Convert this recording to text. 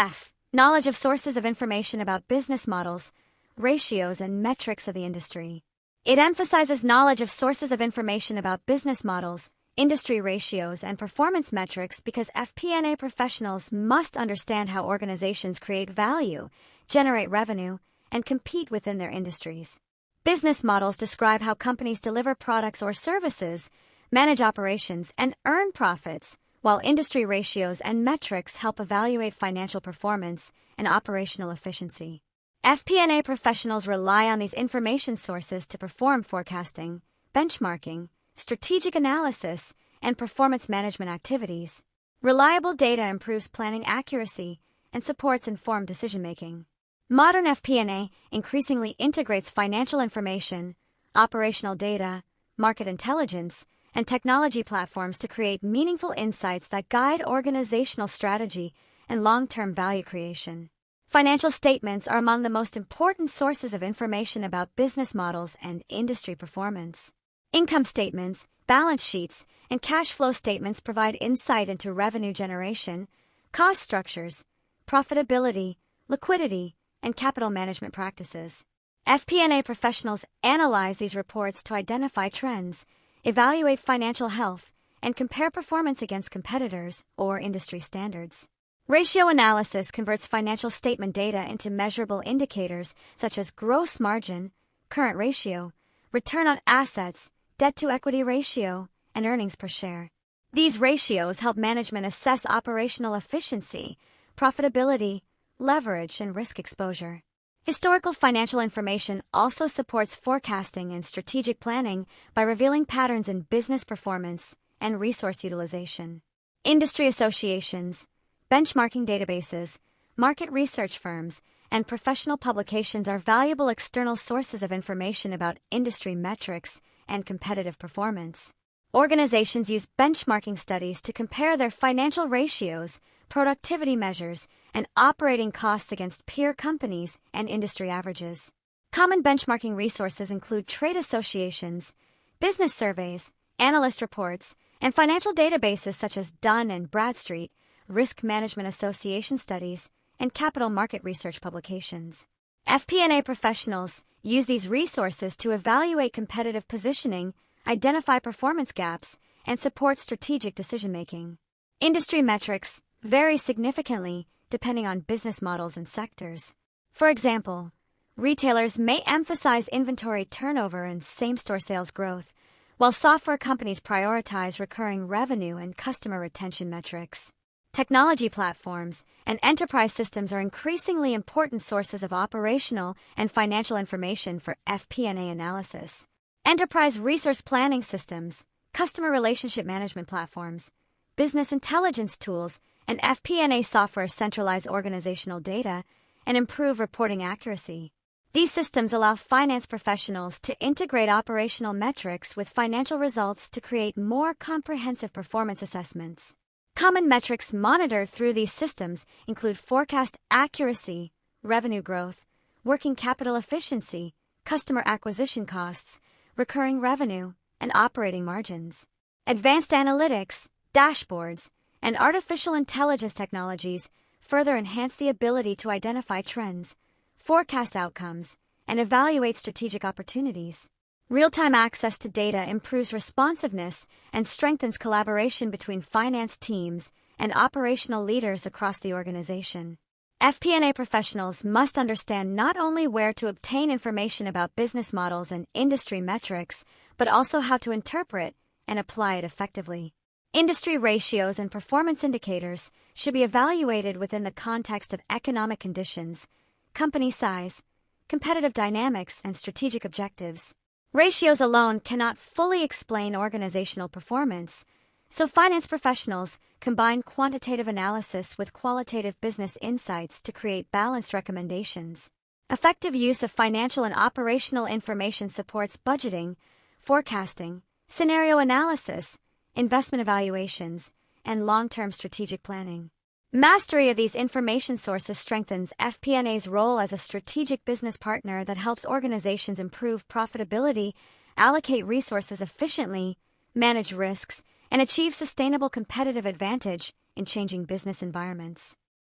F. Knowledge of sources of information about business models, ratios, and metrics of the industry. It emphasizes knowledge of sources of information about business models, industry ratios, and performance metrics because FP&A professionals must understand how organizations create value, generate revenue, and compete within their industries. Business models describe how companies deliver products or services, manage operations, and earn profits, while industry ratios and metrics help evaluate financial performance and operational efficiency. FP&A professionals rely on these information sources to perform forecasting, benchmarking, strategic analysis, and performance management activities. Reliable data improves planning accuracy and supports informed decision-making. Modern FP&A increasingly integrates financial information, operational data, market intelligence, and technology platforms to create meaningful insights that guide organizational strategy and long-term value creation. Financial statements are among the most important sources of information about business models and industry performance. Income statements, balance sheets, and cash flow statements provide insight into revenue generation, cost structures, profitability, liquidity, and capital management practices. FP&A professionals analyze these reports to identify trends, evaluate financial health, and compare performance against competitors or industry standards. Ratio analysis converts financial statement data into measurable indicators such as gross margin, current ratio, return on assets, debt-to-equity ratio, and earnings per share. These ratios help management assess operational efficiency, profitability, leverage, and risk exposure. Historical financial information also supports forecasting and strategic planning by revealing patterns in business performance and resource utilization. Industry associations, benchmarking databases, market research firms, and professional publications are valuable external sources of information about industry metrics and competitive performance. Organizations use benchmarking studies to compare their financial ratios, productivity measures, and operating costs against peer companies and industry averages. Common benchmarking resources include trade associations, business surveys, analyst reports, and financial databases such as Dun & Bradstreet, Risk Management Association studies, and capital market research publications. FP&A professionals use these resources to evaluate competitive positioning, identify performance gaps, and support strategic decision-making. Industry metrics vary significantly depending on business models and sectors. For example, retailers may emphasize inventory turnover and same-store sales growth, while software companies prioritize recurring revenue and customer retention metrics. Technology platforms and enterprise systems are increasingly important sources of operational and financial information for FP&A analysis. Enterprise resource planning systems, customer relationship management platforms, business intelligence tools, and FP&A software centralize organizational data and improve reporting accuracy. These systems allow finance professionals to integrate operational metrics with financial results to create more comprehensive performance assessments. Common metrics monitored through these systems include forecast accuracy, revenue growth, working capital efficiency, customer acquisition costs, recurring revenue, and operating margins. Advanced analytics, dashboards, and artificial intelligence technologies further enhance the ability to identify trends, forecast outcomes, and evaluate strategic opportunities. Real-time access to data improves responsiveness and strengthens collaboration between finance teams and operational leaders across the organization. FP&A professionals must understand not only where to obtain information about business models and industry metrics, but also how to interpret and apply it effectively. Industry ratios and performance indicators should be evaluated within the context of economic conditions, company size, competitive dynamics, and strategic objectives. Ratios alone cannot fully explain organizational performance, so finance professionals combine quantitative analysis with qualitative business insights to create balanced recommendations. Effective use of financial and operational information supports budgeting, forecasting, scenario analysis, investment evaluations, and long-term strategic planning. Mastery of these information sources strengthens FP&A's role as a strategic business partner that helps organizations improve profitability, allocate resources efficiently, manage risks, and achieve sustainable competitive advantage in changing business environments.